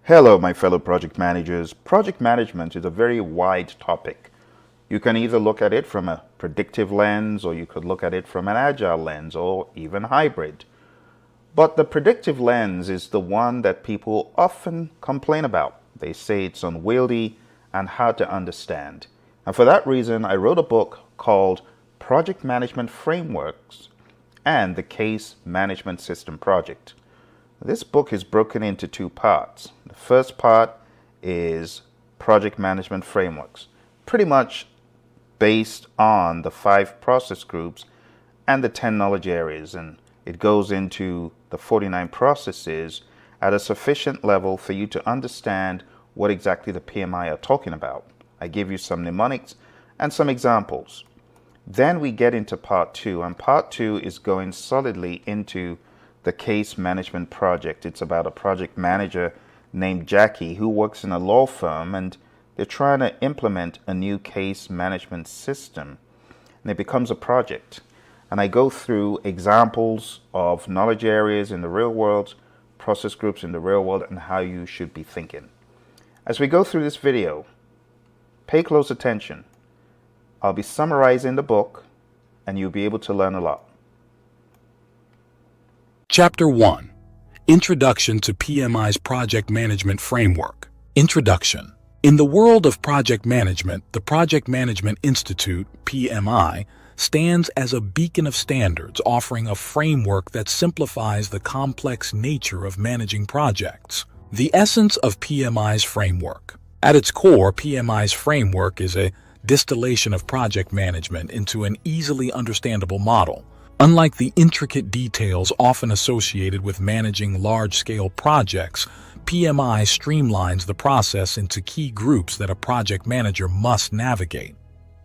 Hello, my fellow project managers. Project management is a very wide topic. You can either look at it from a predictive lens, or you could look at it from an agile lens, or even hybrid. But the predictive lens is the one that people often complain about. They say it's unwieldy and hard to understand. And for that reason, I wrote a book called Project Management Frameworks and the Case Management System Project. This book is broken into two parts. The first part is project management frameworks, pretty much based on the 5 process groups and the 10 knowledge areas, and it goes into the 49 processes at a sufficient level for you to understand what exactly the PMI are talking about. I give you some mnemonics and some examples. Then we get into part 2, and part 2 is going solidly into the case management project. It's about a project manager named Jackie who works in a law firm, and they're trying to implement a new case management system, and it becomes a project. And I go through examples of knowledge areas in the real world, process groups in the real world, and how you should be thinking. As we go through this video, pay close attention. I'll be summarizing the book, and you'll be able to learn a lot. Chapter 1. Introduction to PMI's Project Management Framework. Introduction. In the world of project management, the Project Management Institute, PMI, stands as a beacon of standards, offering a framework that simplifies the complex nature of managing projects. The essence of PMI's framework. At its core, PMI's framework is a distillation of project management into an easily understandable model. Unlike the intricate details often associated with managing large-scale projects, PMI streamlines the process into key groups that a project manager must navigate.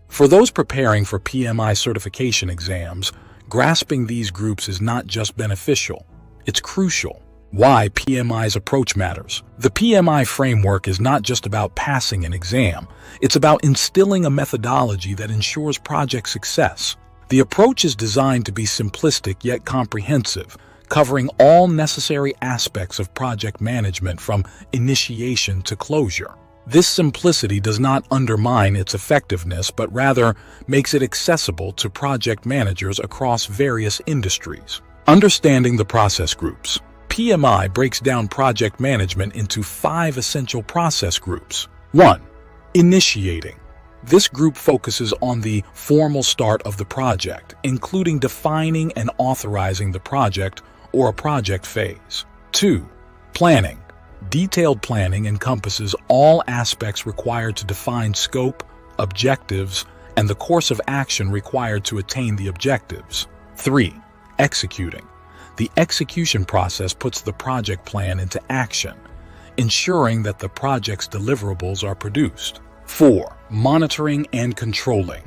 For those preparing for PMI certification exams, grasping these groups is not just beneficial, it's crucial. Why PMI's approach matters. The PMI framework is not just about passing an exam, it's about instilling a methodology that ensures project success. The approach is designed to be simplistic yet comprehensive, covering all necessary aspects of project management from initiation to closure. This simplicity does not undermine its effectiveness, but rather makes it accessible to project managers across various industries. Understanding the process groups. PMI breaks down project management into 5 essential process groups. 1. Initiating. This group focuses on the formal start of the project, including defining and authorizing the project or a project phase. 2. Planning. Detailed planning encompasses all aspects required to define scope, objectives, and the course of action required to attain the objectives. 3. Executing. The execution process puts the project plan into action, ensuring that the project's deliverables are produced. 4. Monitoring and controlling.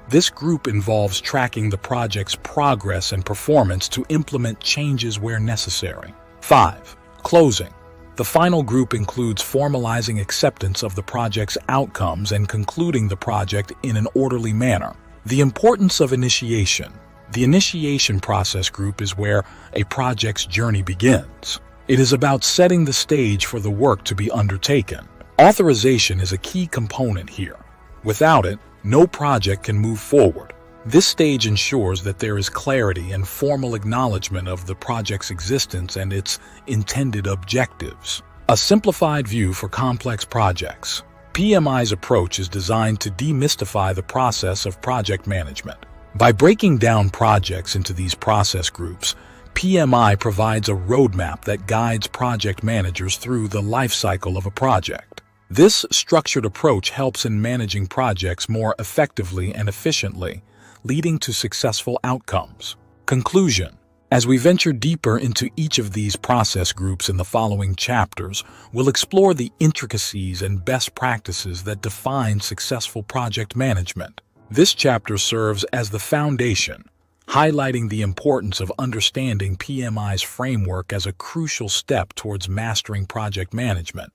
This group involves tracking the project's progress and performance to implement changes where necessary. 5. Closing. The final group includes formalizing acceptance of the project's outcomes and concluding the project in an orderly manner. The importance of initiation. The initiation process group is where a project's journey begins. It is about setting the stage for the work to be undertaken. Authorization is a key component here. Without it, no project can move forward. This stage ensures that there is clarity and formal acknowledgement of the project's existence and its intended objectives. A simplified view for complex projects. PMI's approach is designed to demystify the process of project management. By breaking down projects into these process groups, PMI provides a roadmap that guides project managers through the life cycle of a project. This structured approach helps in managing projects more effectively and efficiently, leading to successful outcomes. Conclusion. As we venture deeper into each of these process groups in the following chapters, we'll explore the intricacies and best practices that define successful project management. This chapter serves as the foundation, highlighting the importance of understanding PMI's framework as a crucial step towards mastering project management.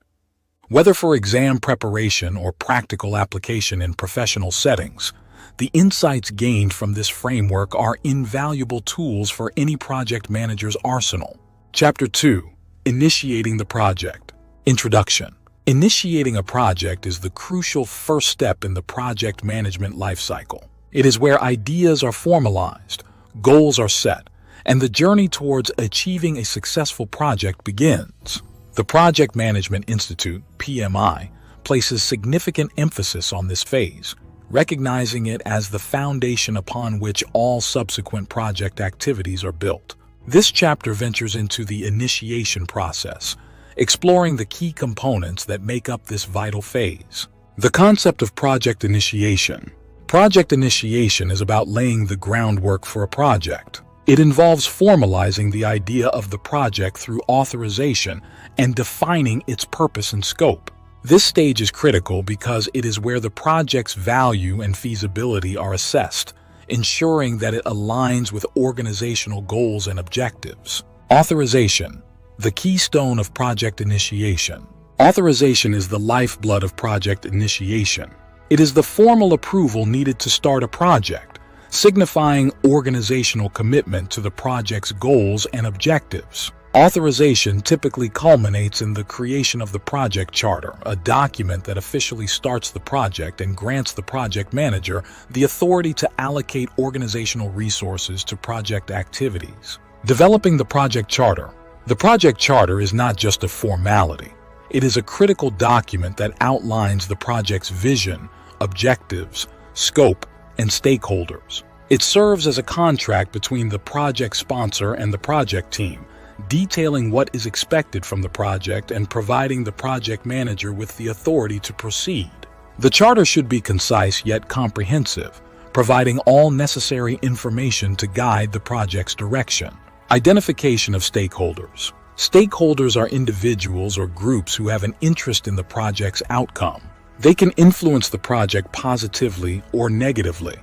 Whether for exam preparation or practical application in professional settings, the insights gained from this framework are invaluable tools for any project manager's arsenal. Chapter 2. Initiating the project. Introduction. Initiating a project is the crucial first step in the project management lifecycle. It is where ideas are formalized, goals are set, and the journey towards achieving a successful project begins. The Project Management Institute, PMI, places significant emphasis on this phase, recognizing it as the foundation upon which all subsequent project activities are built. This chapter ventures into the initiation process, exploring the key components that make up this vital phase. The concept of project initiation. Project initiation is about laying the groundwork for a project. It involves formalizing the idea of the project through authorization and defining its purpose and scope. This stage is critical because it is where the project's value and feasibility are assessed, ensuring that it aligns with organizational goals and objectives. Authorization. The keystone of project initiation. Authorization is the lifeblood of project initiation. It is the formal approval needed to start a project, signifying organizational commitment to the project's goals and objectives. Authorization typically culminates in the creation of the project charter, a document that officially starts the project and grants the project manager the authority to allocate organizational resources to project activities. Developing the project charter. The project charter is not just a formality. It is a critical document that outlines the project's vision, objectives, scope, and stakeholders. It serves as a contract between the project sponsor and the project team, detailing what is expected from the project and providing the project manager with the authority to proceed. The charter should be concise yet comprehensive, providing all necessary information to guide the project's direction. Identification of stakeholders. Stakeholders are individuals or groups who have an interest in the project's outcome. They can influence the project positively or negatively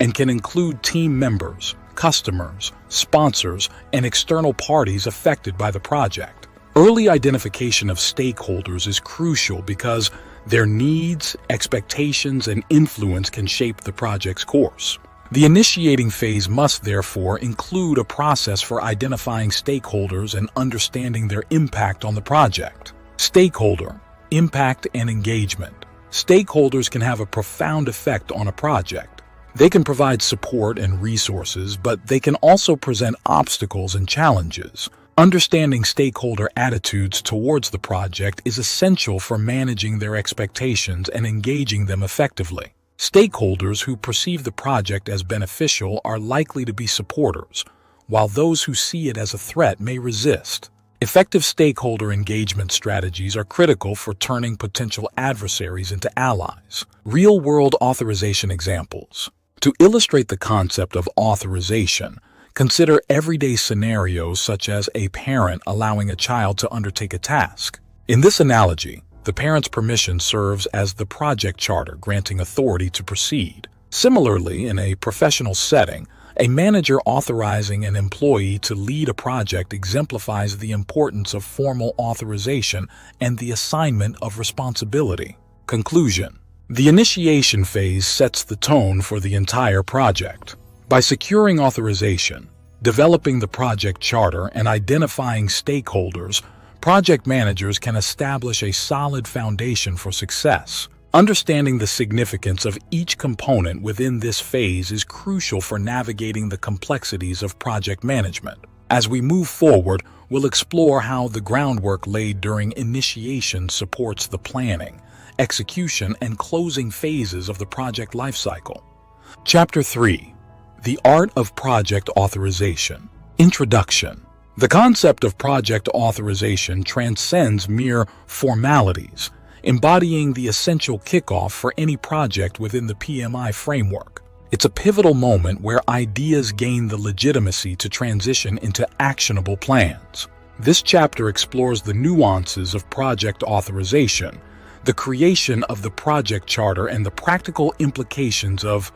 and can include team members, customers, sponsors, and external parties affected by the project. Early identification of stakeholders is crucial because their needs, expectations, and influence can shape the project's course. The initiating phase must therefore include a process for identifying stakeholders and understanding their impact on the project. Stakeholder, impact, and engagement. Stakeholders can have a profound effect on a project. They can provide support and resources, but they can also present obstacles and challenges. Understanding stakeholder attitudes towards the project is essential for managing their expectations and engaging them effectively. Stakeholders who perceive the project as beneficial are likely to be supporters, while those who see it as a threat may resist. Effective stakeholder engagement strategies are critical for turning potential adversaries into allies. Real-world authorization examples. To illustrate the concept of authorization, consider everyday scenarios such as a parent allowing a child to undertake a task. In this analogy, the parent's permission serves as the project charter granting authority to proceed. Similarly, in a professional setting, a manager authorizing an employee to lead a project exemplifies the importance of formal authorization and the assignment of responsibility. Conclusion. The initiation phase sets the tone for the entire project. By securing authorization, developing the project charter, and identifying stakeholders, project managers can establish a solid foundation for success. Understanding the significance of each component within this phase is crucial for navigating the complexities of project management. As we move forward, we'll explore how the groundwork laid during initiation supports the planning, execution, and closing phases of the project lifecycle. Chapter 3. The Art of Project Authorization. Introduction. The concept of project authorization transcends mere formalities, embodying the essential kickoff for any project within the PMI framework. It's a pivotal moment where ideas gain the legitimacy to transition into actionable plans. This chapter explores the nuances of project authorization, the creation of the project charter, and the practical implications of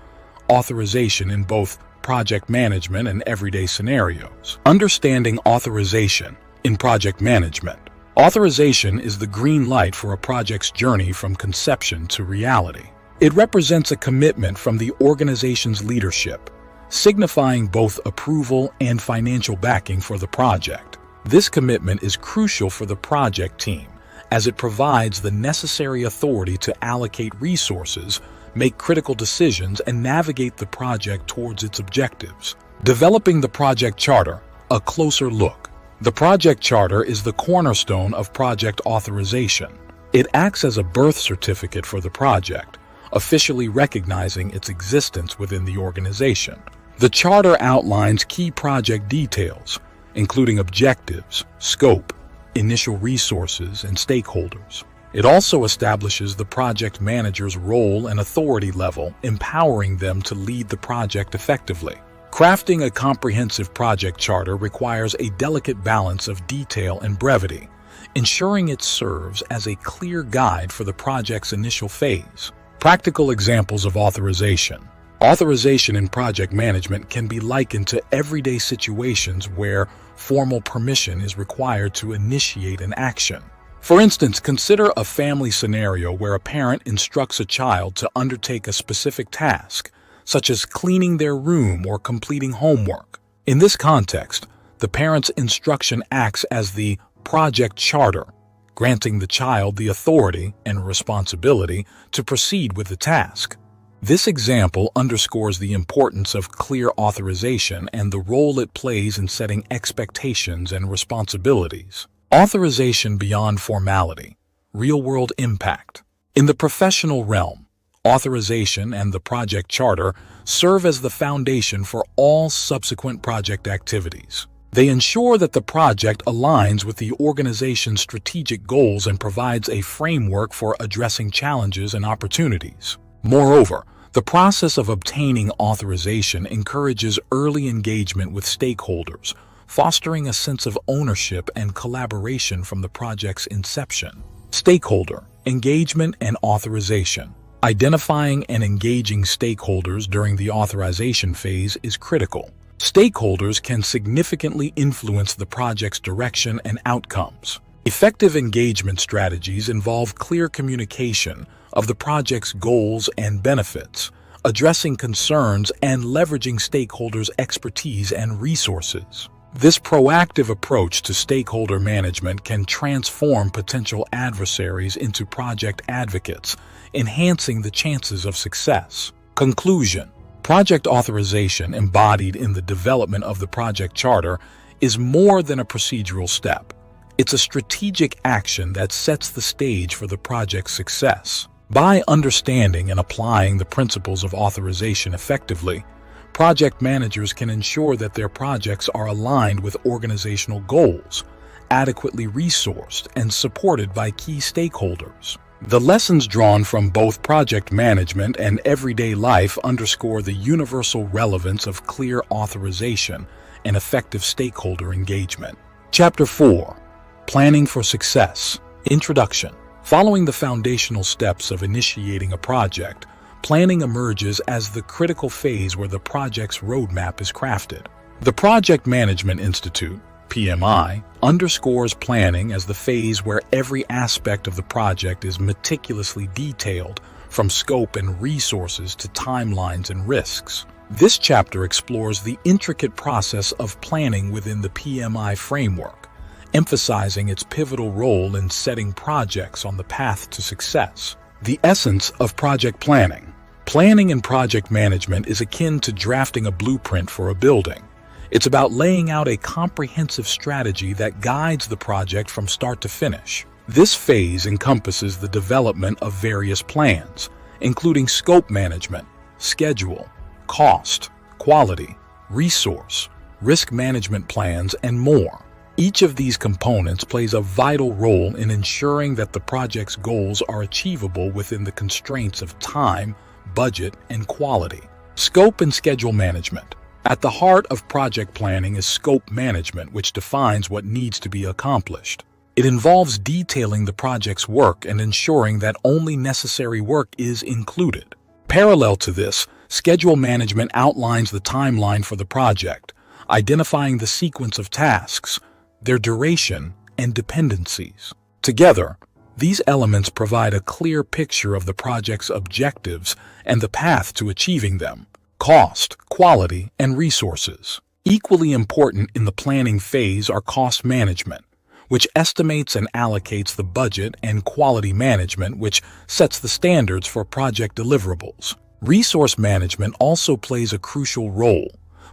authorization in both project management and everyday scenarios. Understanding authorization in project management. Authorization is the green light for a project's journey from conception to reality. It represents a commitment from the organization's leadership, signifying both approval and financial backing for the project. This commitment is crucial for the project team, as it provides the necessary authority to allocate resources, make critical decisions, and navigate the project towards its objectives. Developing the project charter, a closer look. The project charter is the cornerstone of project authorization. It acts as a birth certificate for the project, officially recognizing its existence within the organization. The charter outlines key project details, including objectives, scope, initial resources, and stakeholders. It also establishes the project manager's role and authority level, empowering them to lead the project effectively. Crafting a comprehensive project charter requires a delicate balance of detail and brevity, ensuring it serves as a clear guide for the project's initial phase. Practical examples of authorization. Authorization in project management can be likened to everyday situations where formal permission is required to initiate an action. For instance, consider a family scenario where a parent instructs a child to undertake a specific task, such as cleaning their room or completing homework. In this context, the parent's instruction acts as the project charter, granting the child the authority and responsibility to proceed with the task. This example underscores the importance of clear authorization and the role it plays in setting expectations and responsibilities. Authorization beyond formality, real-world impact. In the professional realm, authorization and the project charter serve as the foundation for all subsequent project activities. They ensure that the project aligns with the organization's strategic goals and provides a framework for addressing challenges and opportunities. Moreover, the process of obtaining authorization encourages early engagement with stakeholders, fostering a sense of ownership and collaboration from the project's inception. Stakeholder engagement and authorization. Identifying and engaging stakeholders during the authorization phase is critical. Stakeholders can significantly influence the project's direction and outcomes. Effective engagement strategies involve clear communication of the project's goals and benefits, addressing concerns and leveraging stakeholders' expertise and resources. This proactive approach to stakeholder management can transform potential adversaries into project advocates, enhancing the chances of success. Conclusion. Project authorization embodied in the development of the project charter is more than a procedural step. It's a strategic action that sets the stage for the project's success. By understanding and applying the principles of authorization effectively, project managers can ensure that their projects are aligned with organizational goals, adequately resourced, and supported by key stakeholders. The lessons drawn from both project management and everyday life underscore the universal relevance of clear authorization and effective stakeholder engagement. Chapter 4. Planning for Success. Introduction. Following the foundational steps of initiating a project, planning emerges as the critical phase where the project's roadmap is crafted. The Project Management Institute, PMI, underscores planning as the phase where every aspect of the project is meticulously detailed, from scope and resources to timelines and risks. This chapter explores the intricate process of planning within the PMI framework, emphasizing its pivotal role in setting projects on the path to success. The essence of project planning. Planning in project management is akin to drafting a blueprint for a building. It's about laying out a comprehensive strategy that guides the project from start to finish. This phase encompasses the development of various plans, including scope management, schedule, cost, quality, resource, risk management plans, and more. Each of these components plays a vital role in ensuring that the project's goals are achievable within the constraints of time, budget, and quality. Scope and schedule management. At the heart of project planning is scope management, which defines what needs to be accomplished. It involves detailing the project's work and ensuring that only necessary work is included. Parallel to this, schedule management outlines the timeline for the project, identifying the sequence of tasks, their duration, and dependencies. Together, these elements provide a clear picture of the project's objectives and the path to achieving them. Cost, quality, and resources. Equally important in the planning phase are cost management, which estimates and allocates the budget, and quality management, which sets the standards for project deliverables. Resource management also plays a crucial role,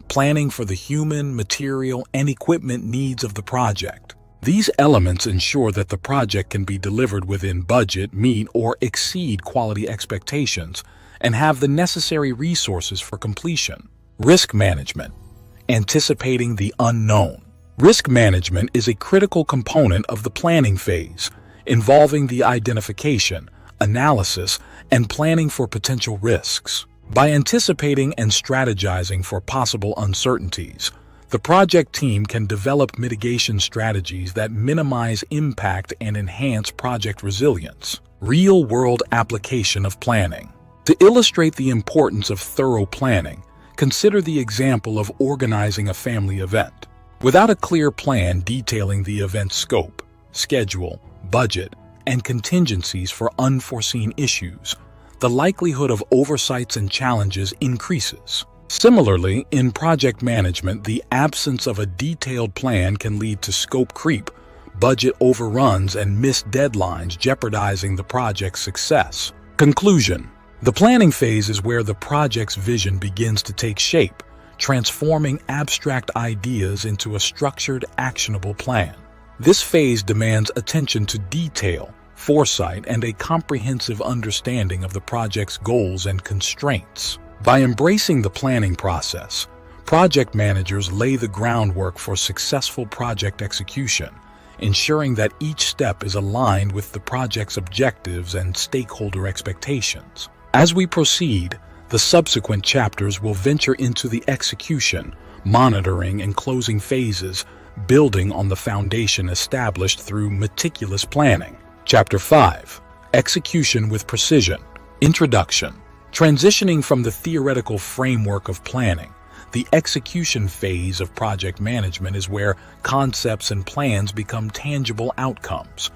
planning for the human, material, and equipment needs of the project. These elements ensure that the project can be delivered within budget, meet or exceed quality expectations, and have the necessary resources for completion. Risk management, anticipating the unknown. Risk management is a critical component of the planning phase, involving the identification, analysis, and planning for potential risks. By anticipating and strategizing for possible uncertainties, the project team can develop mitigation strategies that minimize impact and enhance project resilience. Real-world application of planning. To illustrate the importance of thorough planning, consider the example of organizing a family event. Without a clear plan detailing the event's scope, schedule, budget, and contingencies for unforeseen issues, the likelihood of oversights and challenges increases. Similarly, in project management, the absence of a detailed plan can lead to scope creep, budget overruns, and missed deadlines, jeopardizing the project's success. Conclusion. The planning phase is where the project's vision begins to take shape, transforming abstract ideas into a structured, actionable plan. This phase demands attention to detail, foresight, and a comprehensive understanding of the project's goals and constraints. By embracing the planning process, project managers lay the groundwork for successful project execution, ensuring that each step is aligned with the project's objectives and stakeholder expectations. As we proceed, the subsequent chapters will venture into the execution, monitoring, and closing phases, building on the foundation established through meticulous planning. Chapter 5. Execution with Precision. Introduction. Transitioning from the theoretical framework of planning, the execution phase of project management is where concepts and plans become tangible outcomes.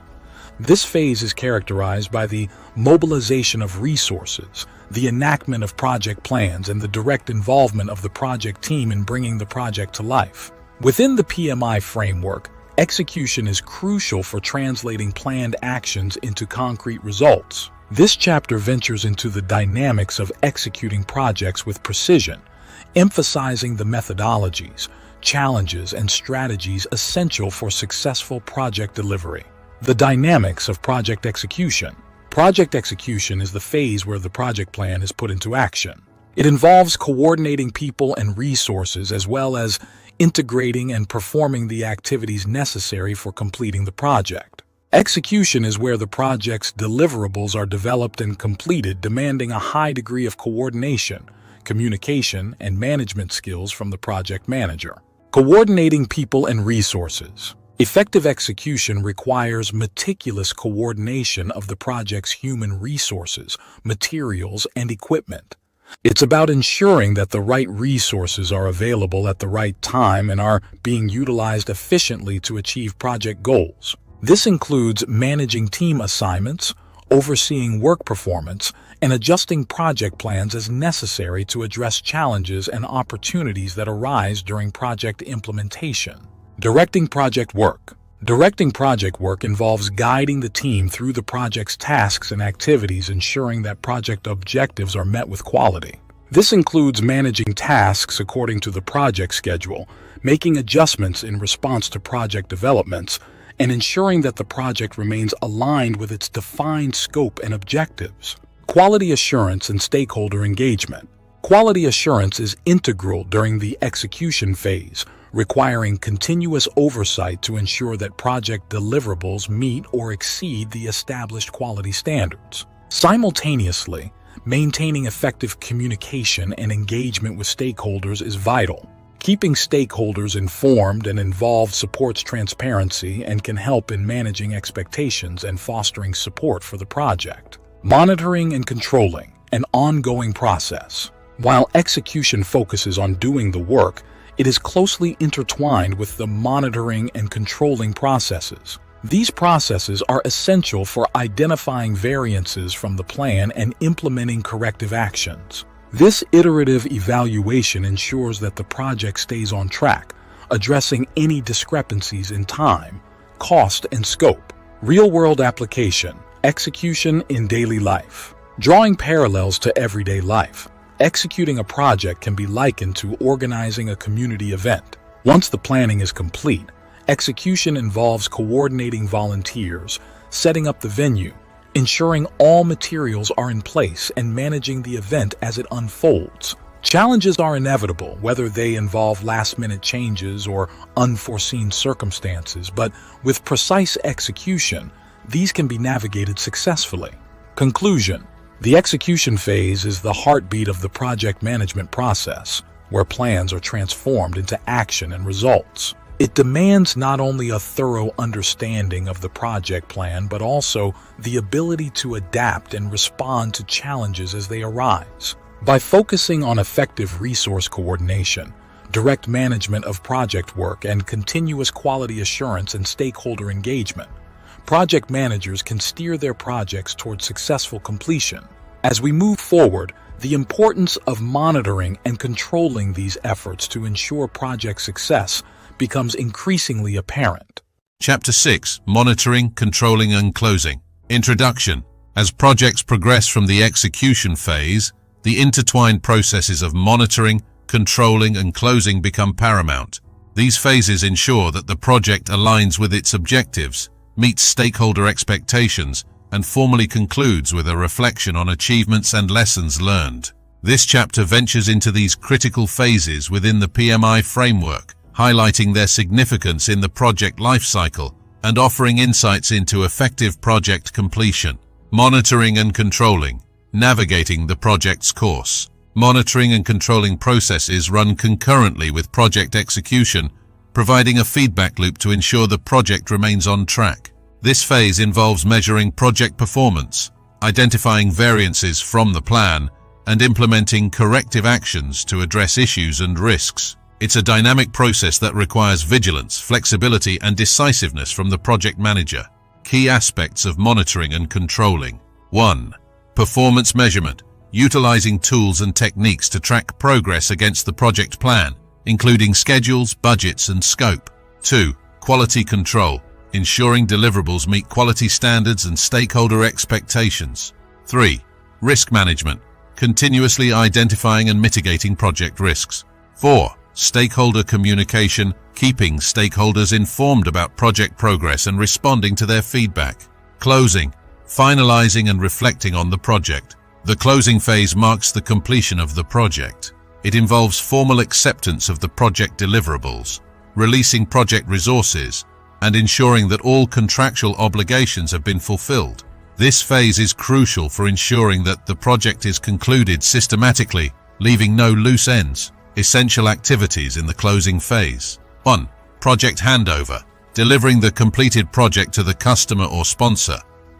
This phase is characterized by the mobilization of resources, the enactment of project plans, and the direct involvement of the project team in bringing the project to life. Within the PMI framework, execution is crucial for translating planned actions into concrete results. This chapter ventures into the dynamics of executing projects with precision, emphasizing the methodologies, challenges, and strategies essential for successful project delivery. The dynamics of project execution. Project execution is the phase where the project plan is put into action. It involves coordinating people and resources as well as integrating and performing the activities necessary for completing the project. Execution is where the project's deliverables are developed and completed, demanding a high degree of coordination, communication, and management skills from the project manager. Coordinating people and resources. Effective execution requires meticulous coordination of the project's human resources, materials, and equipment. It's about ensuring that the right resources are available at the right time and are being utilized efficiently to achieve project goals. This includes managing team assignments, overseeing work performance, and adjusting project plans as necessary to address challenges and opportunities that arise during project implementation. Directing project work. Directing project work involves guiding the team through the project's tasks and activities, ensuring that project objectives are met with quality. This includes managing tasks according to the project schedule, making adjustments in response to project developments, and ensuring that the project remains aligned with its defined scope and objectives. Quality assurance and stakeholder engagement. Quality assurance is integral during the execution phase, requiring continuous oversight to ensure that project deliverables meet or exceed the established quality standards. Simultaneously, maintaining effective communication and engagement with stakeholders is vital. Keeping stakeholders informed and involved supports transparency and can help in managing expectations and fostering support for the project. Monitoring and controlling, an ongoing process. While execution focuses on doing the work, it is closely intertwined with the monitoring and controlling processes. These processes are essential for identifying variances from the plan and implementing corrective actions. This iterative evaluation ensures that the project stays on track, addressing any discrepancies in time, cost and scope. Real-world application, execution in daily life. Drawing parallels to everyday life, executing a project can be likened to organizing a community event. Once the planning is complete, execution involves coordinating volunteers, setting up the venue, ensuring all materials are in place, and managing the event as it unfolds. Challenges are inevitable, whether they involve last-minute changes or unforeseen circumstances, but with precise execution, these can be navigated successfully. Conclusion: the execution phase is the heartbeat of the project management process, where plans are transformed into action and results. It demands not only a thorough understanding of the project plan, but also the ability to adapt and respond to challenges as they arise. By focusing on effective resource coordination, direct management of project work, and continuous quality assurance and stakeholder engagement, project managers can steer their projects toward successful completion. As we move forward, the importance of monitoring and controlling these efforts to ensure project success becomes increasingly apparent. Chapter 6: Monitoring, Controlling and Closing. Introduction. As projects progress from the execution phase, the intertwined processes of monitoring, controlling and closing become paramount. These phases ensure that the project aligns with its objectives, meets stakeholder expectations, and formally concludes with a reflection on achievements and lessons learned. This chapter ventures into these critical phases within the PMI framework, highlighting their significance in the project lifecycle and offering insights into effective project completion. Monitoring and controlling. Navigating the project's course. Monitoring and controlling processes run concurrently with project execution, providing a feedback loop to ensure the project remains on track. This phase involves measuring project performance, identifying variances from the plan, and implementing corrective actions to address issues and risks. It's a dynamic process that requires vigilance, flexibility, and decisiveness from the project manager. Key aspects of monitoring and controlling. 1. Performance measurement, utilizing tools and techniques to track progress against the project plan, including schedules, budgets, and scope. 2. Quality control, ensuring deliverables meet quality standards and stakeholder expectations. 3. Risk management, continuously identifying and mitigating project risks. 4. Stakeholder communication, keeping stakeholders informed about project progress and responding to their feedback. Closing, finalizing and reflecting on the project. The closing phase marks the completion of the project. It involves formal acceptance of the project deliverables, releasing project resources, and ensuring that all contractual obligations have been fulfilled. This phase is crucial for ensuring that the project is concluded systematically, leaving no loose ends. Essential activities in the closing phase. 1. Project handover, delivering the completed project to the customer or sponsor,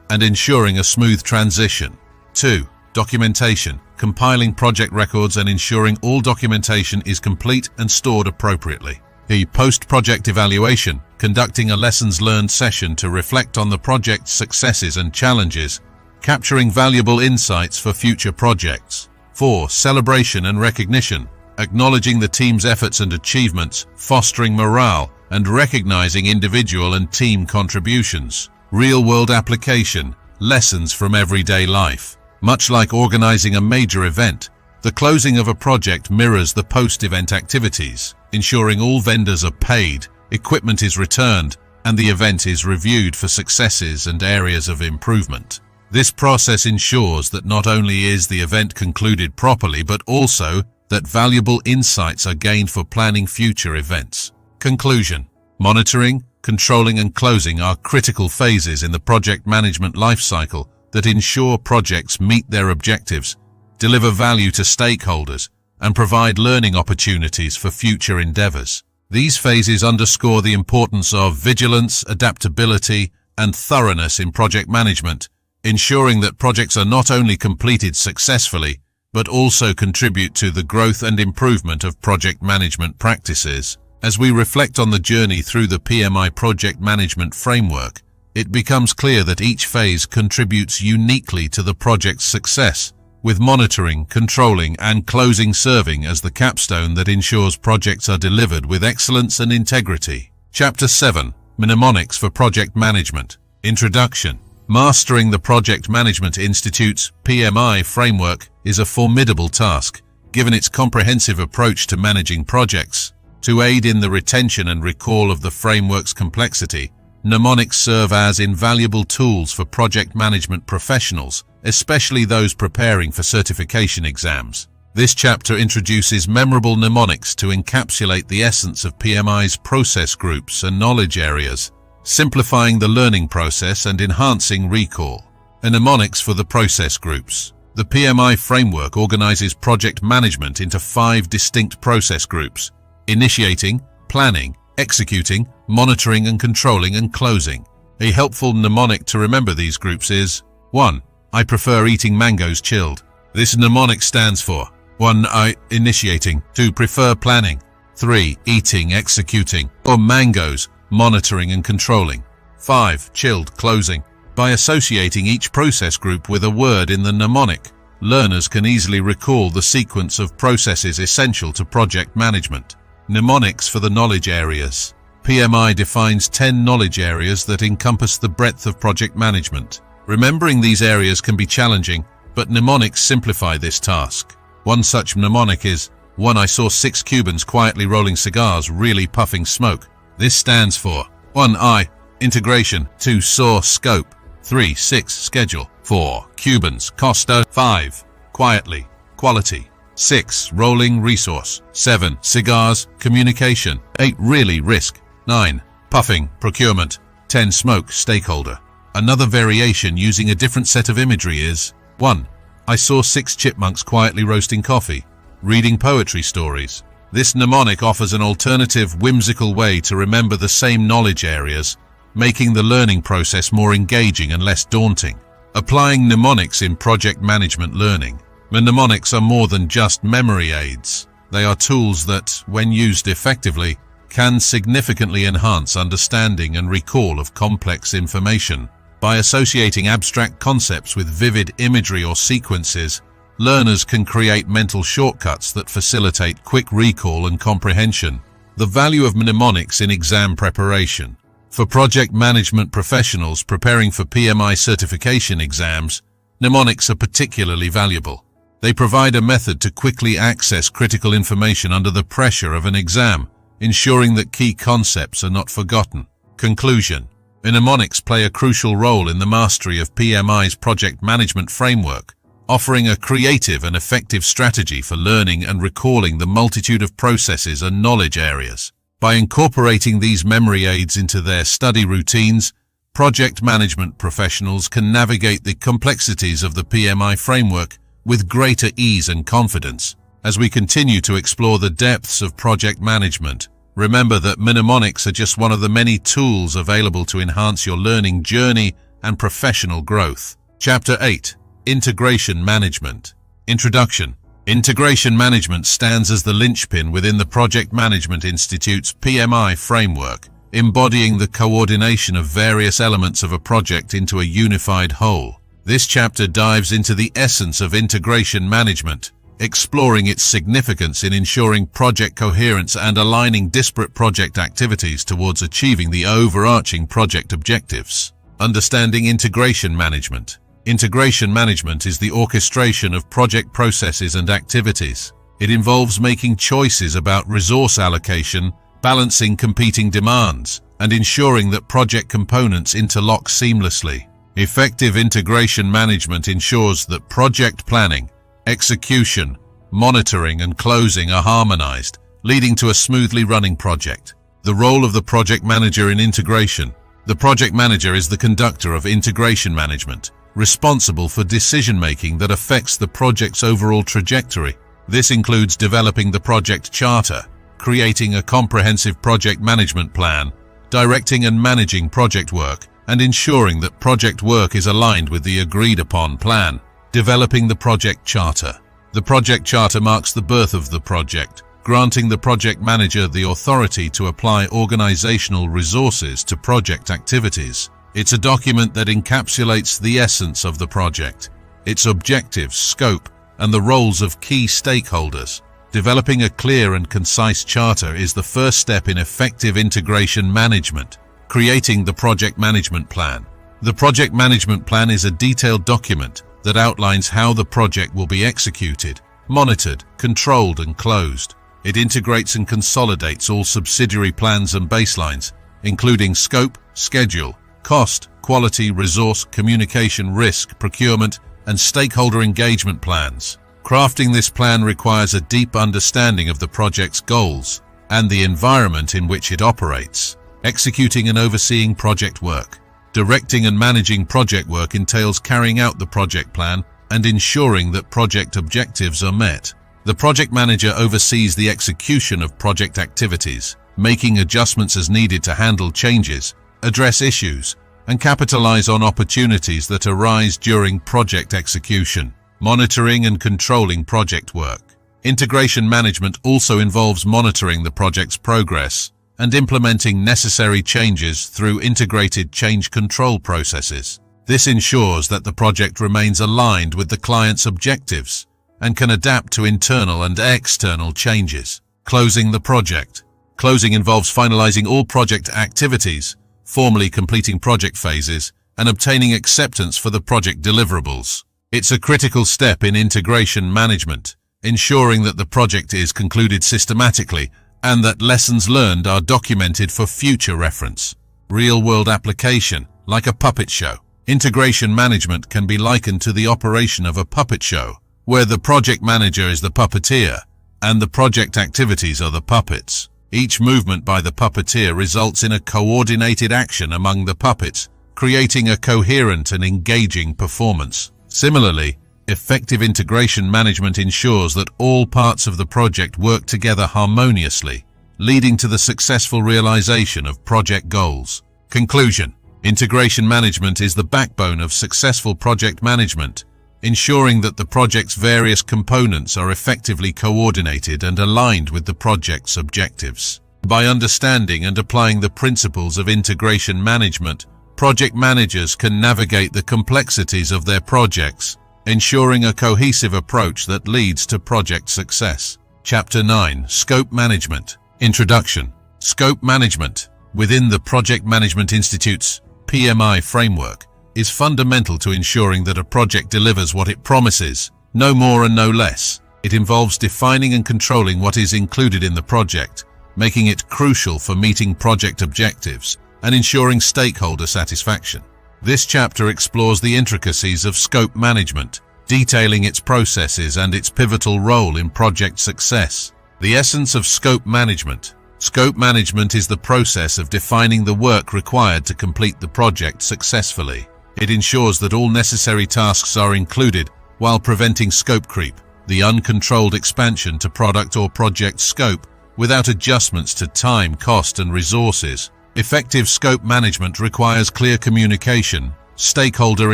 and ensuring a smooth transition. 2. Documentation, compiling project records and ensuring all documentation is complete and stored appropriately. The post-project evaluation, conducting a lessons learned session to reflect on the project's successes and challenges, capturing valuable insights for future projects. 4. Celebration and recognition, acknowledging the team's efforts and achievements, fostering morale, and recognizing individual and team contributions. Real-world application, lessons from everyday life. Much like organizing a major event, the closing of a project mirrors the post-event activities, ensuring all vendors are paid, equipment is returned, and the event is reviewed for successes and areas of improvement. This process ensures that not only is the event concluded properly, but also that valuable insights are gained for planning future events. Conclusion. Monitoring, controlling and closing are critical phases in the project management lifecycle that ensure projects meet their objectives, deliver value to stakeholders, and provide learning opportunities for future endeavors. These phases underscore the importance of vigilance, adaptability, and thoroughness in project management, ensuring that projects are not only completed successfully, but also contribute to the growth and improvement of project management practices. As we reflect on the journey through the PMI project management framework, it becomes clear that each phase contributes uniquely to the project's success, with monitoring, controlling, and closing serving as the capstone that ensures projects are delivered with excellence and integrity. Chapter 7. Mnemonics for Project Management. Introduction. Mastering the Project Management Institute's PMI framework is a formidable task, given its comprehensive approach to managing projects. To aid in the retention and recall of the framework's complexity, mnemonics serve as invaluable tools for project management professionals, especially those preparing for certification exams. This chapter introduces memorable mnemonics to encapsulate the essence of PMI's process groups and knowledge areas, simplifying the learning process and enhancing recall. Mnemonics for the process groups. The PMI framework organizes project management into 5 distinct process groups: initiating, planning, executing, monitoring and controlling, and closing. A helpful mnemonic to remember these groups is 1. I prefer eating mangoes chilled. This mnemonic stands for 1. Initiating. 2. Prefer planning. 3. Eating, executing, or mangoes, monitoring and controlling. 5. Chilled, closing. By associating each process group with a word in the mnemonic, learners can easily recall the sequence of processes essential to project management. Mnemonics for the knowledge areas. PMI defines 10 knowledge areas that encompass the breadth of project management. Remembering these areas can be challenging, but mnemonics simplify this task. One such mnemonic is 1. I saw 6 Cubans quietly rolling cigars, really puffing smoke. This stands for 1. Integration. 2. Saw, scope. 3. 6. Schedule. 4. Cubans, costo. 5. Quietly, quality. 6. Rolling, resource. 7. Cigars, communication. 8. Really, risk. 9. Puffing, procurement. 10. Smoke, stakeholder. Another variation using a different set of imagery is 1. I saw 6 chipmunks quietly roasting coffee, reading poetry stories. This mnemonic offers an alternative, whimsical way to remember the same knowledge areas, making the learning process more engaging and less daunting. Applying mnemonics in project management learning. Mnemonics are more than just memory aids. They are tools that, when used effectively, can significantly enhance understanding and recall of complex information. By associating abstract concepts with vivid imagery or sequences, learners can create mental shortcuts that facilitate quick recall and comprehension. The value of mnemonics in exam preparation. For project management professionals preparing for PMI certification exams, mnemonics are particularly valuable. They provide a method to quickly access critical information under the pressure of an exam, ensuring that key concepts are not forgotten. Conclusion. Mnemonics play a crucial role in the mastery of PMI's project management framework, offering a creative and effective strategy for learning and recalling the multitude of processes and knowledge areas. By incorporating these memory aids into their study routines, project management professionals can navigate the complexities of the PMI framework with greater ease and confidence. As we continue to explore the depths of project management, remember that mnemonics are just one of the many tools available to enhance your learning journey and professional growth. Chapter 8. Integration Management. Introduction. Integration management stands as the linchpin within the Project Management Institute's PMI framework, embodying the coordination of various elements of a project into a unified whole. This chapter dives into the essence of integration management, exploring its significance in ensuring project coherence and aligning disparate project activities towards achieving the overarching project objectives. Understanding integration management. Integration management is the orchestration of project processes and activities. It involves making choices about resource allocation, balancing competing demands, and ensuring that project components interlock seamlessly. Effective integration management ensures that project planning, execution, monitoring, and closing are harmonized, leading to a smoothly running project. The role of the project manager in integration. The project manager is the conductor of integration management, responsible for decision-making that affects the project's overall trajectory. This includes developing the project charter, creating a comprehensive project management plan, directing and managing project work, and ensuring that project work is aligned with the agreed-upon plan. Developing the project charter. The project charter marks the birth of the project, granting the project manager the authority to apply organizational resources to project activities. It's a document that encapsulates the essence of the project, its objectives, scope, and the roles of key stakeholders. Developing a clear and concise charter is the first step in effective integration management. Creating the project management plan. The project management plan is a detailed document that outlines how the project will be executed, monitored, controlled, and closed. It integrates and consolidates all subsidiary plans and baselines, including scope, schedule, cost, quality, resource, communication, risk, procurement, and stakeholder engagement plans. Crafting this plan requires a deep understanding of the project's goals and the environment in which it operates. Executing and overseeing project work. Directing and managing project work entails carrying out the project plan and ensuring that project objectives are met. The project manager oversees the execution of project activities, making adjustments as needed to handle changes, address issues, and capitalize on opportunities that arise during project execution. Monitoring and controlling project work. Integration management also involves monitoring the project's progress and implementing necessary changes through integrated change control processes. This ensures that the project remains aligned with the client's objectives and can adapt to internal and external changes. Closing the project. Closing involves finalizing all project activities, formally completing project phases, and obtaining acceptance for the project deliverables. It's a critical step in integration management, ensuring that the project is concluded systematically and that lessons learned are documented for future reference. Real-world application, like a puppet show. Integration management can be likened to the operation of a puppet show, where the project manager is the puppeteer and the project activities are the puppets. Each movement by the puppeteer results in a coordinated action among the puppets, creating a coherent and engaging performance. Similarly, effective integration management ensures that all parts of the project work together harmoniously, leading to the successful realization of project goals. Conclusion. Integration management is the backbone of successful project management, ensuring that the project's various components are effectively coordinated and aligned with the project's objectives. By understanding and applying the principles of integration management, project managers can navigate the complexities of their projects, ensuring a cohesive approach that leads to project success. Chapter 9. Scope Management. Introduction. Scope management, within the Project Management Institute's PMI framework, is fundamental to ensuring that a project delivers what it promises, no more and no less. It involves defining and controlling what is included in the project, making it crucial for meeting project objectives and ensuring stakeholder satisfaction. This chapter explores the intricacies of scope management, detailing its processes and its pivotal role in project success. The essence of scope management. Scope management is the process of defining the work required to complete the project successfully. It ensures that all necessary tasks are included while preventing scope creep, the uncontrolled expansion to product or project scope without adjustments to time, cost, and resources. Effective scope management requires clear communication, stakeholder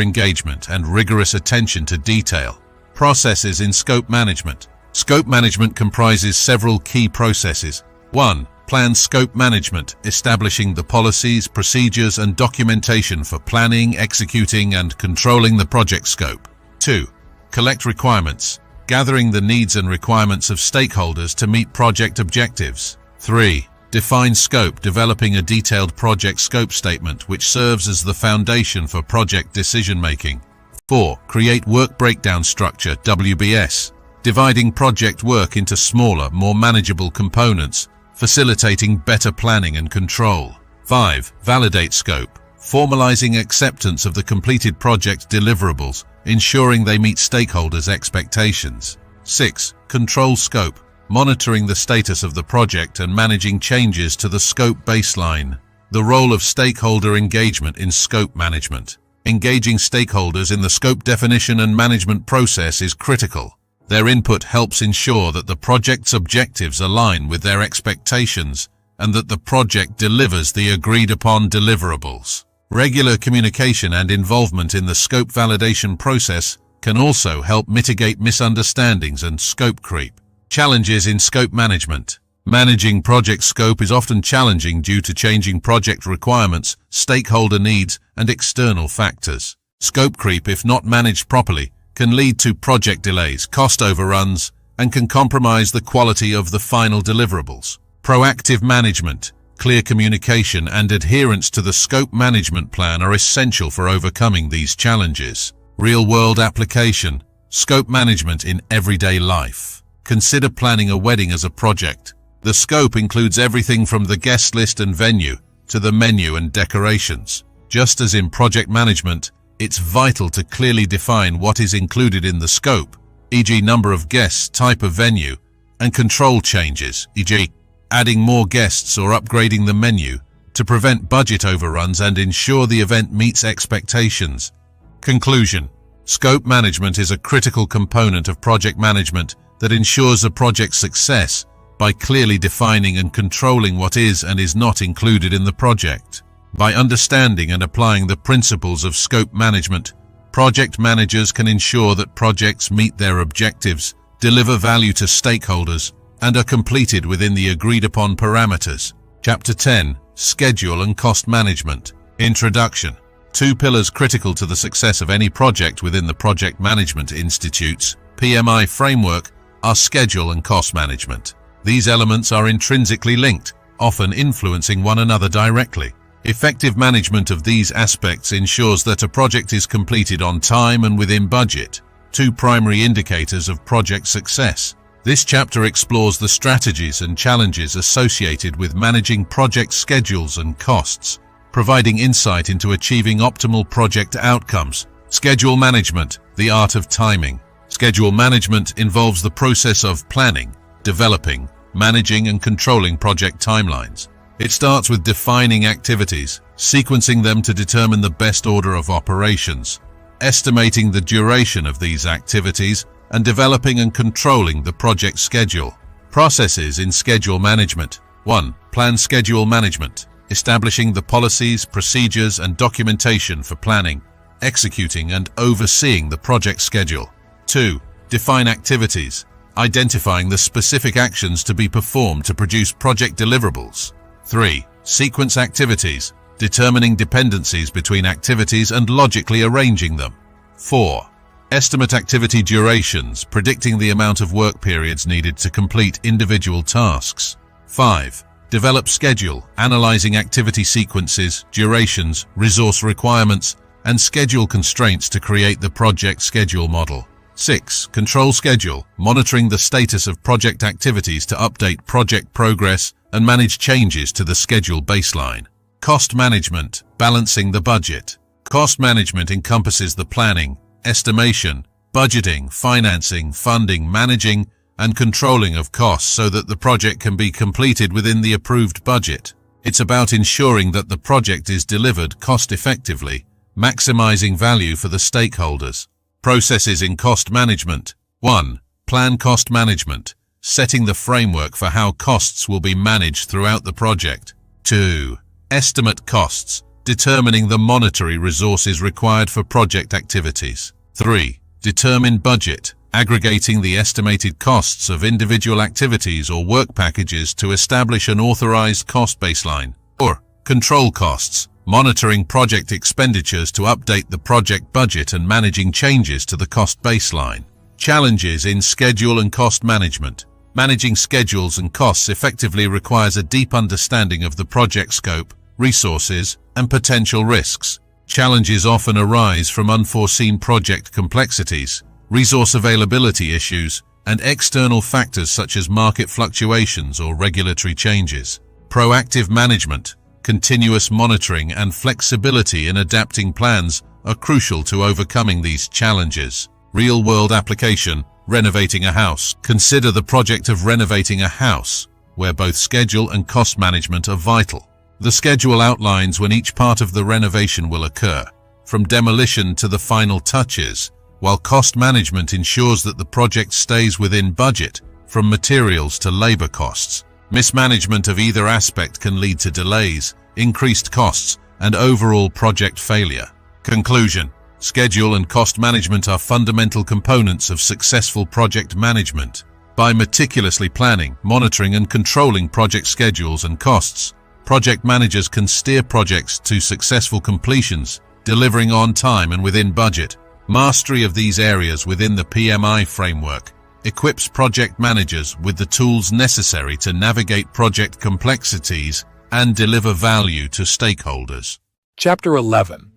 engagement, and rigorous attention to detail. Processes in scope management. Scope management comprises several key processes. 1. Planned scope management, establishing the policies, procedures, and documentation for planning, executing, and controlling the project scope. 2. Collect requirements, gathering the needs and requirements of stakeholders to meet project objectives. 3. Define scope, developing a detailed project scope statement which serves as the foundation for project decision-making. 4. Create work breakdown structure, WBS, dividing project work into smaller, more manageable components, facilitating better planning and control. 5. Validate scope, formalizing acceptance of the completed project deliverables, ensuring they meet stakeholders' expectations. 6. Control scope, monitoring the status of the project and managing changes to the scope baseline. The role of stakeholder engagement in scope management. Engaging stakeholders in the scope definition and management process is critical. Their input helps ensure that the project's objectives align with their expectations and that the project delivers the agreed-upon deliverables. Regular communication and involvement in the scope validation process can also help mitigate misunderstandings and scope creep. Challenges in scope management. Managing project scope is often challenging due to changing project requirements, stakeholder needs, and external factors. Scope creep, if not managed properly, can lead to project delays, cost overruns, and can compromise the quality of the final deliverables. Proactive management. clear communication, and adherence to the scope management plan are essential for overcoming these challenges. Real-world application. Scope management in everyday life. Consider planning a wedding as a project. The scope includes everything from the guest list and venue to the menu and decorations. Just as in project management, it's vital to clearly define what is included in the scope, e.g. number of guests, type of venue, and control changes, e.g. adding more guests or upgrading the menu, to prevent budget overruns and ensure the event meets expectations. Conclusion. Scope management is a critical component of project management that ensures a project's success by clearly defining and controlling what is and is not included in the project. By understanding and applying the principles of scope management, project managers can ensure that projects meet their objectives, deliver value to stakeholders, and are completed within the agreed-upon parameters. Chapter 10. Schedule and Cost Management. Introduction. Two pillars critical to the success of any project within the Project Management Institute's PMI framework are schedule and cost management. These elements are intrinsically linked, often influencing one another directly. Effective management of these aspects ensures that a project is completed on time and within budget, two primary indicators of project success. This chapter explores the strategies and challenges associated with managing project schedules and costs, providing insight into achieving optimal project outcomes. Schedule management, the art of timing. Schedule management involves the process of planning, developing, managing, and controlling project timelines. It starts with defining activities, sequencing them to determine the best order of operations, estimating the duration of these activities, and developing and controlling the project schedule. Processes in schedule management. 1. Plan schedule management. Establishing the policies, procedures, and documentation for planning, executing, and overseeing the project schedule. 2. Define activities. Identifying the specific actions to be performed to produce project deliverables. 3. Sequence activities. Determining dependencies between activities and logically arranging them. 4. Estimate activity durations, predicting the amount of work periods needed to complete individual tasks. 5. Develop schedule, analyzing activity sequences, durations, resource requirements, and schedule constraints to create the project schedule model. 6. Control schedule, monitoring the status of project activities to update project progress and manage changes to the schedule baseline. Cost management, balancing the budget. Cost management encompasses the planning, estimation, budgeting, financing, funding, managing, and controlling of costs so that the project can be completed within the approved budget. It's about ensuring that the project is delivered cost-effectively, maximizing value for the stakeholders. Processes in cost management. 1. Plan cost management, setting the framework for how costs will be managed throughout the project. 2. Estimate costs, determining the monetary resources required for project activities. 3. Determine budget, aggregating the estimated costs of individual activities or work packages to establish an authorized cost baseline. 4. Control costs, monitoring project expenditures to update the project budget and managing changes to the cost baseline. Challenges in schedule and cost management. Managing schedules and costs effectively requires a deep understanding of the project scope, resources, and potential risks. Challenges often arise from unforeseen project complexities, resource availability issues, and external factors such as market fluctuations or regulatory changes. Proactive management, continuous monitoring, and flexibility in adapting plans are crucial to overcoming these challenges. Real-world application. Renovating a house. Consider the project of renovating a house, where both schedule and cost management are vital. The schedule outlines when each part of the renovation will occur, from demolition to the final touches, while cost management ensures that the project stays within budget, from materials to labor costs. Mismanagement of either aspect can lead to delays, increased costs, and overall project failure. Conclusion. Schedule and cost management are fundamental components of successful project management. By meticulously planning, monitoring, and controlling project schedules and costs, project managers can steer projects to successful completions, delivering on time and within budget. Mastery of these areas within the PMI framework equips project managers with the tools necessary to navigate project complexities and deliver value to stakeholders. Chapter 11.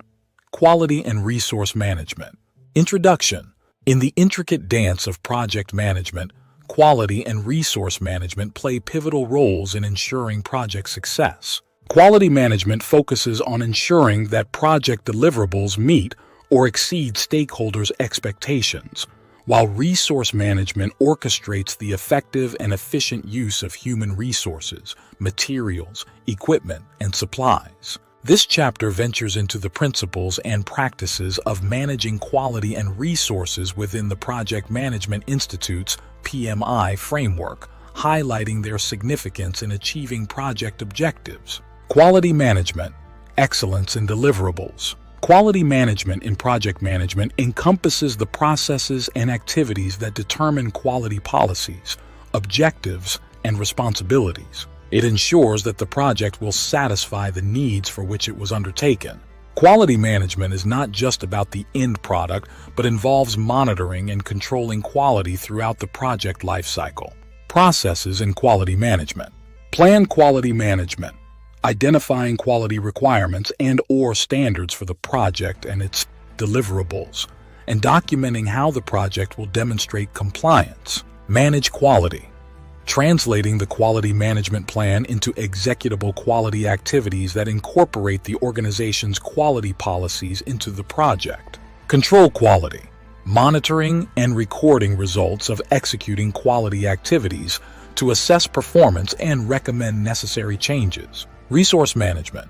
Quality and Resource Management. Introduction. In the intricate dance of project management, quality and resource management play pivotal roles in ensuring project success. Quality management focuses on ensuring that project deliverables meet or exceed stakeholders' expectations, while resource management orchestrates the effective and efficient use of human resources, materials, equipment, and supplies. This chapter ventures into the principles and practices of managing quality and resources within the Project Management Institute's PMI framework, highlighting their significance in achieving project objectives. Quality management, excellence in deliverables. Quality management in project management encompasses the processes and activities that determine quality policies, objectives, and responsibilities. It ensures that the project will satisfy the needs for which it was undertaken. Quality management is not just about the end product, but involves monitoring and controlling quality throughout the project lifecycle. Processes in quality management. Plan quality management, identifying quality requirements and/or standards for the project and its deliverables, and documenting how the project will demonstrate compliance. Manage quality, translating the quality management plan into executable quality activities that incorporate the organization's quality policies into the project. Control quality, monitoring and recording results of executing quality activities to assess performance and recommend necessary changes. Resource management,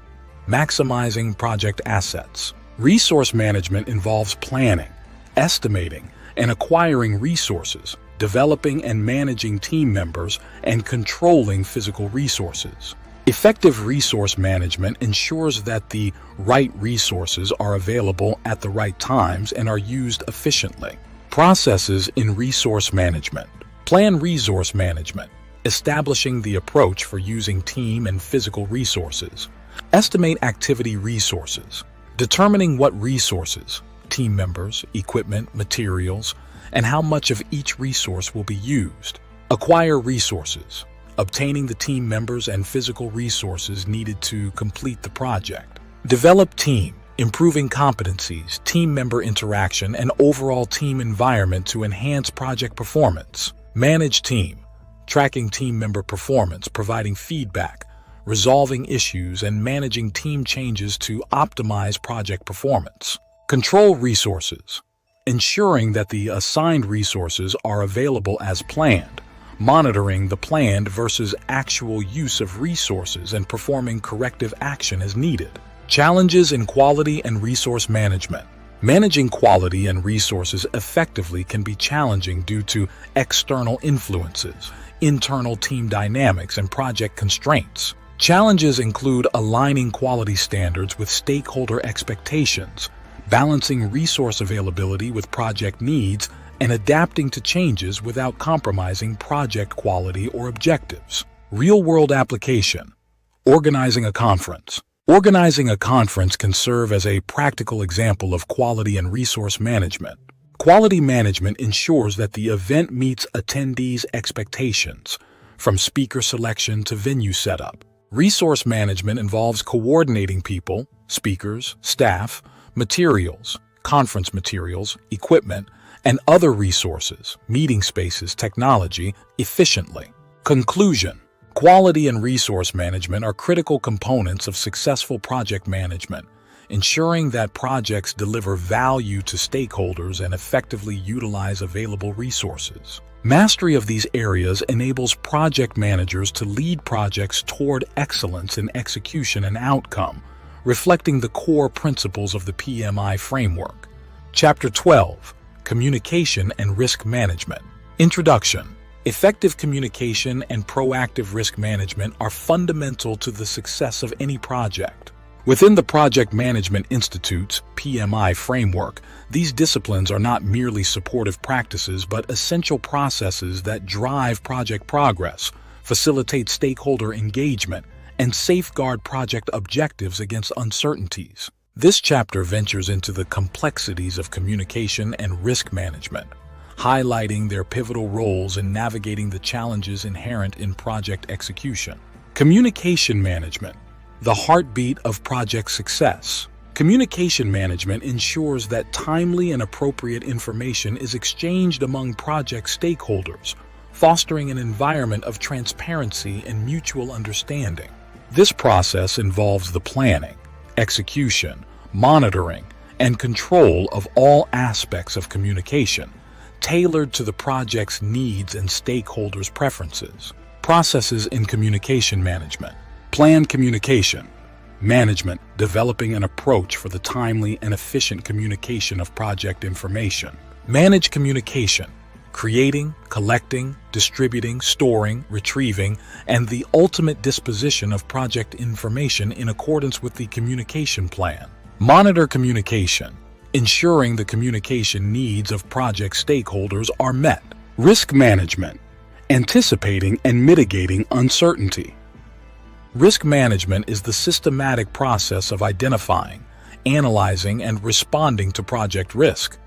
maximizing project assets. Resource management involves planning, estimating, and acquiring resources, developing and managing team members, and controlling physical resources. Effective resource management ensures that the right resources are available at the right times and are used efficiently. Processes in resource management. Plan resource management, establishing the approach for using team and physical resources. Estimate activity resources, determining what resources, team members, equipment, materials, and how much of each resource will be used. Acquire resources, obtaining the team members and physical resources needed to complete the project. Develop team, improving competencies, team member interaction, and overall team environment to enhance project performance. Manage team, tracking team member performance, providing feedback, resolving issues, and managing team changes to optimize project performance. Control resources, ensuring that the assigned resources are available as planned, monitoring the planned versus actual use of resources and performing corrective action as needed. Challenges in quality and resource management. Managing quality and resources effectively can be challenging due to external influences, internal team dynamics, and project constraints. Challenges include aligning quality standards with stakeholder expectations, balancing resource availability with project needs, and adapting to changes without compromising project quality or objectives. Real-world application. Organizing a conference. Organizing a conference can serve as a practical example of quality and resource management. Quality management ensures that the event meets attendees' expectations, from speaker selection to venue setup. Resource management involves coordinating people, speakers, staff, materials, conference materials, equipment, and other resources, meeting spaces, technology, efficiently. Conclusion. Quality and resource management are critical components of successful project management, ensuring that projects deliver value to stakeholders and effectively utilize available resources. Mastery of these areas enables project managers to lead projects toward excellence in execution and outcome, reflecting the core principles of the PMI framework. Chapter 12. Communication and Risk Management. Introduction. Effective communication and proactive risk management are fundamental to the success of any project. Within the Project Management Institute's PMI framework, these disciplines are not merely supportive practices but essential processes that drive project progress, facilitate stakeholder engagement, and safeguard project objectives against uncertainties. This chapter ventures into the complexities of communication and risk management, highlighting their pivotal roles in navigating the challenges inherent in project execution. Communication management, the heartbeat of project success. Communication management ensures that timely and appropriate information is exchanged among project stakeholders, fostering an environment of transparency and mutual understanding. This process involves the planning, execution, monitoring, and control of all aspects of communication, tailored to the project's needs and stakeholders' preferences. Processes in communication management. Planned communication. Management, developing an approach for the timely and efficient communication of project information. Manage communication. Creating, collecting, distributing, storing, retrieving, and the ultimate disposition of project information in accordance with the communication plan. Monitor communication. Ensuring the communication needs of project stakeholders are met. Risk management. Anticipating and mitigating uncertainty. Risk management is the systematic process of identifying, analyzing, and responding to project risk.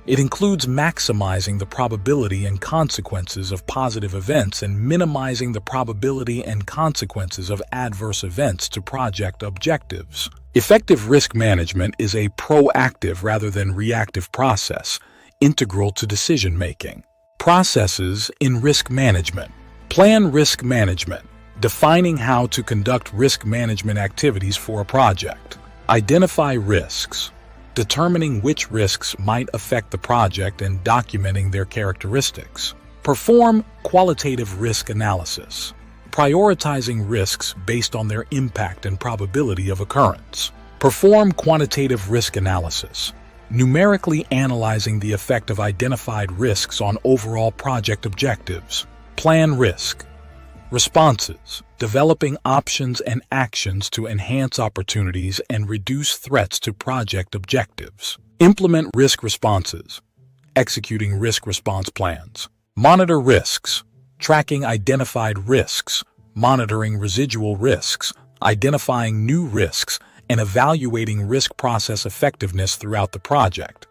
It includes maximizing the probability and consequences of positive events and minimizing the probability and consequences of adverse events to project objectives. Effective risk management is a proactive rather than reactive process, integral to decision-making. Processes in risk management. Plan risk management, defining how to conduct risk management activities for a project. Identify risks, determining which risks might affect the project and documenting their characteristics. Perform qualitative risk analysis, prioritizing risks based on their impact and probability of occurrence. Perform quantitative risk analysis, numerically analyzing the effect of identified risks on overall project objectives. Plan risk. Responses, developing options and actions to enhance opportunities and reduce threats to project objectives. Implement risk responses, executing risk response plans. Monitor risks, tracking identified risks, monitoring residual risks, identifying new risks, and evaluating risk process effectiveness throughout the project.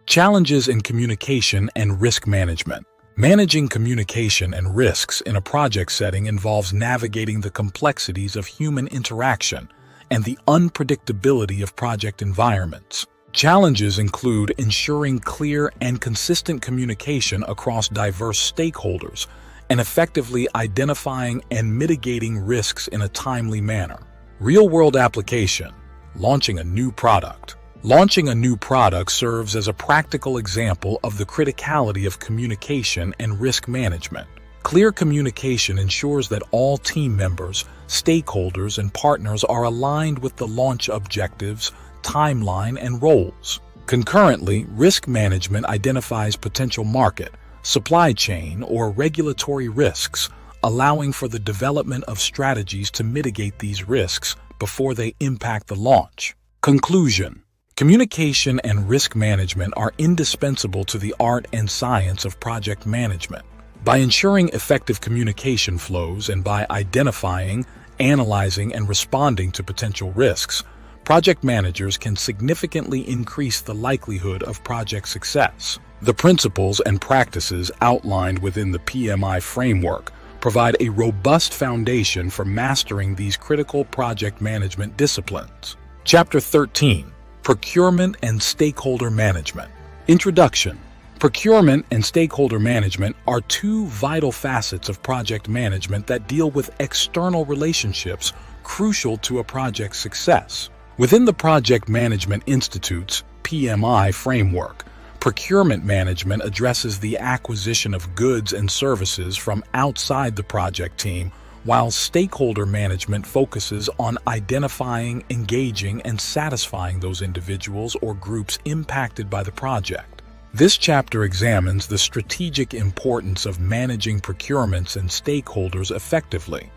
Challenges in communication and risk management. Managing communication and risks in a project setting involves navigating the complexities of human interaction and the unpredictability of project environments. Challenges include ensuring clear and consistent communication across diverse stakeholders and effectively identifying and mitigating risks in a timely manner. Real-world application. Launching a new product. Launching a new product serves as a practical example of the criticality of communication and risk management. Clear communication ensures that all team members, stakeholders, and partners are aligned with the launch objectives, timeline, and roles. Concurrently, risk management identifies potential market, supply chain, or regulatory risks, allowing for the development of strategies to mitigate these risks before they impact the launch. Conclusion. Communication and risk management are indispensable to the art and science of project management. By ensuring effective communication flows and by identifying, analyzing, and responding to potential risks, project managers can significantly increase the likelihood of project success. The principles and practices outlined within the PMI framework provide a robust foundation for mastering these critical project management disciplines. Chapter 13. Procurement and Stakeholder Management. Introduction. Procurement and stakeholder management are two vital facets of project management that deal with external relationships crucial to a project's success. Within the Project Management Institute's PMI framework, procurement management addresses the acquisition of goods and services from outside the project team, while stakeholder management focuses on identifying, engaging, and satisfying those individuals or groups impacted by the project. This chapter examines the strategic importance of managing procurements and stakeholders effectively,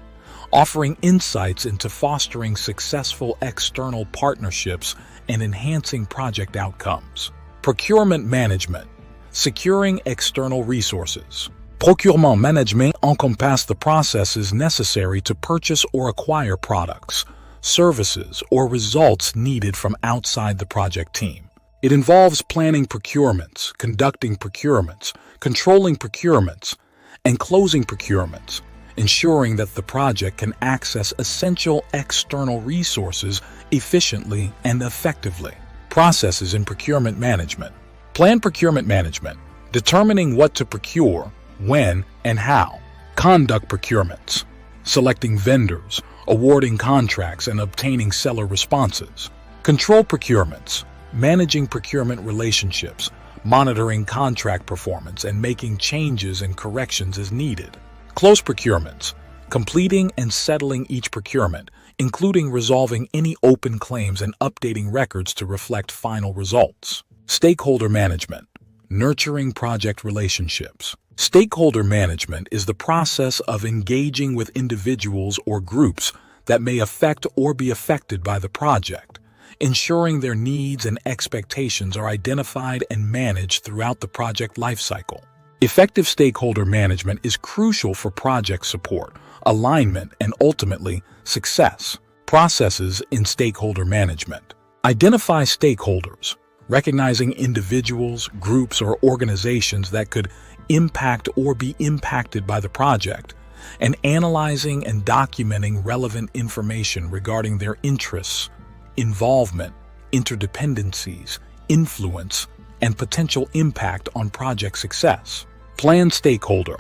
offering insights into fostering successful external partnerships and enhancing project outcomes. Procurement management, securing external resources. Procurement management encompasses the processes necessary to purchase or acquire products, services, or results needed from outside the project team. It involves planning procurements, conducting procurements, controlling procurements, and closing procurements, ensuring that the project can access essential external resources efficiently and effectively. Processes in procurement management. Plan procurement management, determining what to procure, when, and how. Conduct procurements, selecting vendors, awarding contracts, and obtaining seller responses. Control procurements, managing procurement relationships, monitoring contract performance, and making changes and corrections as needed. Close procurements, completing and settling each procurement, including resolving any open claims and updating records to reflect final results. Stakeholder management, nurturing project relationships. Stakeholder management is the process of engaging with individuals or groups that may affect or be affected by the project, ensuring their needs and expectations are identified and managed throughout the project lifecycle. Effective stakeholder management is crucial for project support, alignment, and ultimately, success. Processes in stakeholder management. Identify stakeholders, recognizing individuals, groups, or organizations that could impact or be impacted by the project, and analyzing and documenting relevant information regarding their interests, involvement, interdependencies, influence, and potential impact on project success. Plan stakeholder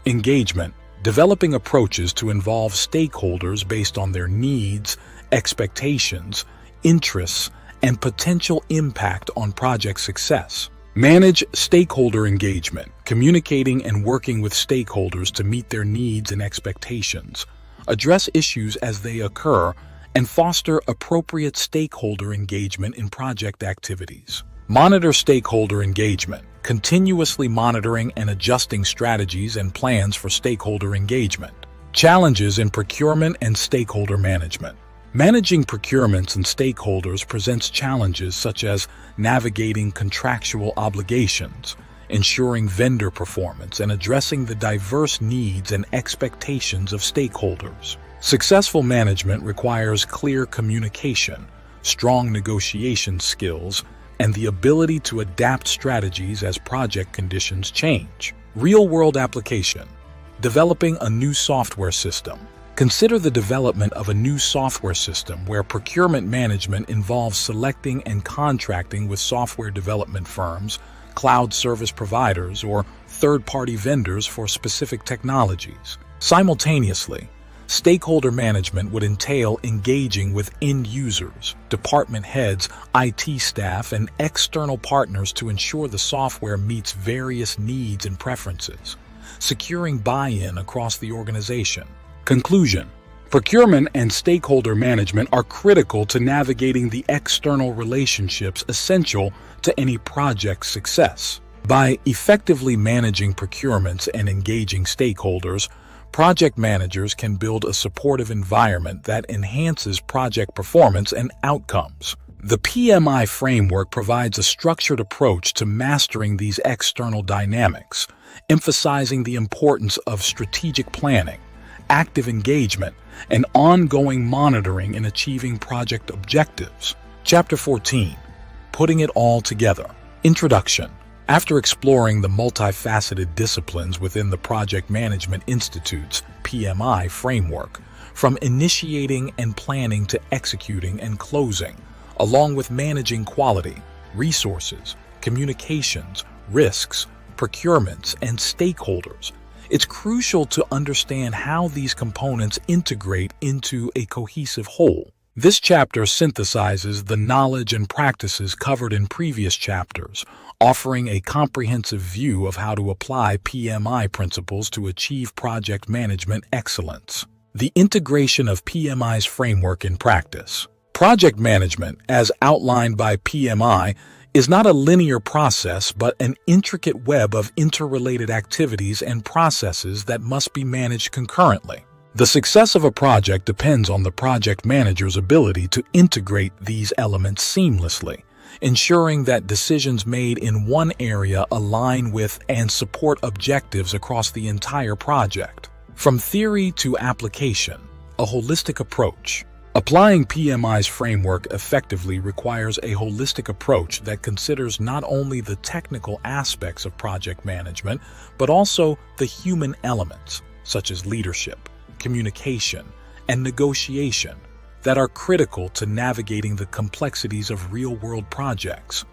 engagement, developing approaches to involve stakeholders based on their needs, expectations, interests, and potential impact on project success. Manage stakeholder engagement, communicating and working with stakeholders to meet their needs and expectations, address issues as they occur, and foster appropriate stakeholder engagement in project activities. Monitor stakeholder engagement, continuously monitoring and adjusting strategies and plans for stakeholder engagement. Challenges in procurement and stakeholder management. Managing procurements and stakeholders presents challenges such as navigating contractual obligations, ensuring vendor performance, and addressing the diverse needs and expectations of stakeholders. Successful management requires clear communication, strong negotiation skills, and the ability to adapt strategies as project conditions change. Real-world application. Developing a new software system. Consider the development of a new software system where procurement management involves selecting and contracting with software development firms, cloud service providers, or third-party vendors for specific technologies. Simultaneously, stakeholder management would entail engaging with end users, department heads, IT staff, and external partners to ensure the software meets various needs and preferences, securing buy-in across the organization. Conclusion: procurement and stakeholder management are critical to navigating the external relationships essential to any project's success. By effectively managing procurements and engaging stakeholders, project managers can build a supportive environment that enhances project performance and outcomes. The PMI framework provides a structured approach to mastering these external dynamics, emphasizing the importance of strategic planning, active engagement, and ongoing monitoring in achieving project objectives. Chapter 14. Putting it all together. Introduction. After exploring the multifaceted disciplines within the Project Management Institute's PMI framework, from initiating and planning to executing and closing, along with managing quality, resources, communications, risks, procurements, and stakeholders, it's crucial to understand how these components integrate into a cohesive whole. This chapter synthesizes the knowledge and practices covered in previous chapters, offering a comprehensive view of how to apply PMI principles to achieve project management excellence. The integration of PMI's framework in practice. Project management, as outlined by PMI, is not a linear process but an intricate web of interrelated activities and processes that must be managed concurrently. The success of a project depends on the project manager's ability to integrate these elements seamlessly, ensuring that decisions made in one area align with and support objectives across the entire project. From theory to application, a holistic approach. Applying PMI's framework effectively requires a holistic approach that considers not only the technical aspects of project management, but also the human elements, such as leadership, communication, and negotiation, that are critical to navigating the complexities of real-world projects.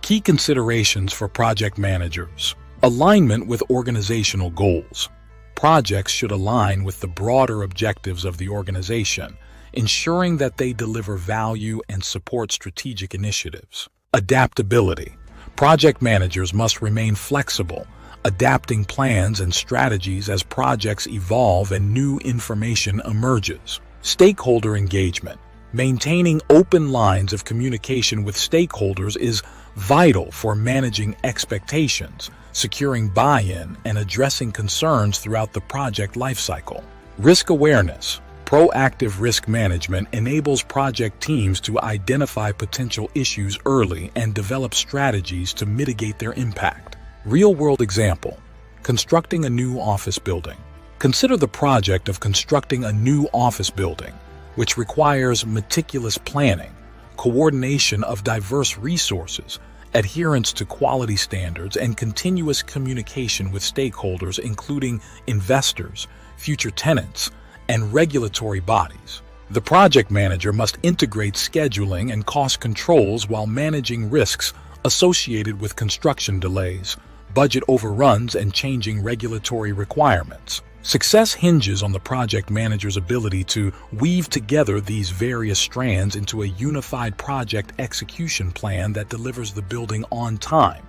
Key considerations for project managers: alignment with organizational goals. Projects should align with the broader objectives of the organization, ensuring that they deliver value and support strategic initiatives. Adaptability. Project managers must remain flexible, adapting plans and strategies as projects evolve and new information emerges. Stakeholder engagement. Maintaining open lines of communication with stakeholders is vital for managing expectations, securing buy-in, and addressing concerns throughout the project lifecycle. Risk awareness. Proactive risk management enables project teams to identify potential issues early and develop strategies to mitigate their impact. Real-world example: constructing a new office building. Consider the project of constructing a new office building, which requires meticulous planning, coordination of diverse resources, adherence to quality standards, and continuous communication with stakeholders including investors, future tenants, and regulatory bodies. The project manager must integrate scheduling and cost controls while managing risks associated with construction delays, budget overruns, and changing regulatory requirements. Success hinges on the project manager's ability to weave together these various strands into a unified project execution plan that delivers the building on time,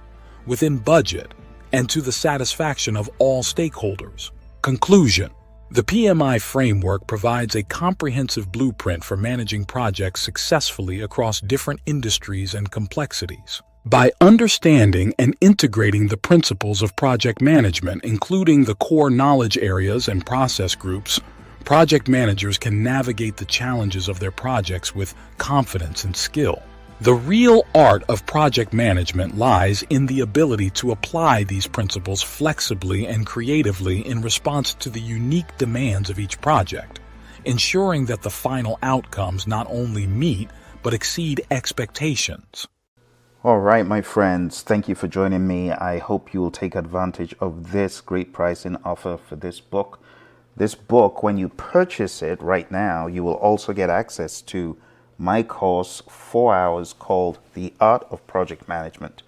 within budget, and to the satisfaction of all stakeholders. Conclusion: the PMI framework provides a comprehensive blueprint for managing projects successfully across different industries and complexities. By understanding and integrating the principles of project management, including the core knowledge areas and process groups, project managers can navigate the challenges of their projects with confidence and skill. The real art of project management lies in the ability to apply these principles flexibly and creatively in response to the unique demands of each project, ensuring that the final outcomes not only meet but exceed expectations. All right, my friends, thank you for joining me. I hope you will take advantage of this great pricing offer for this book. This book, when you purchase it right now, you will also get access to my course, 4 hours, called The Art of Project Management.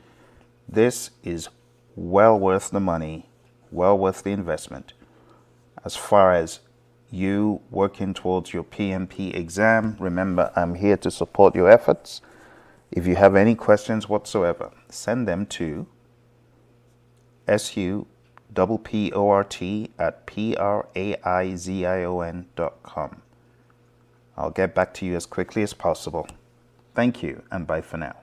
This is well worth the money, well worth the investment. As far as you working towards your PMP exam, remember, I'm here to support your efforts. If you have any questions whatsoever, send them to support@praizion.com. I'll get back to you as quickly as possible. Thank you, and bye for now.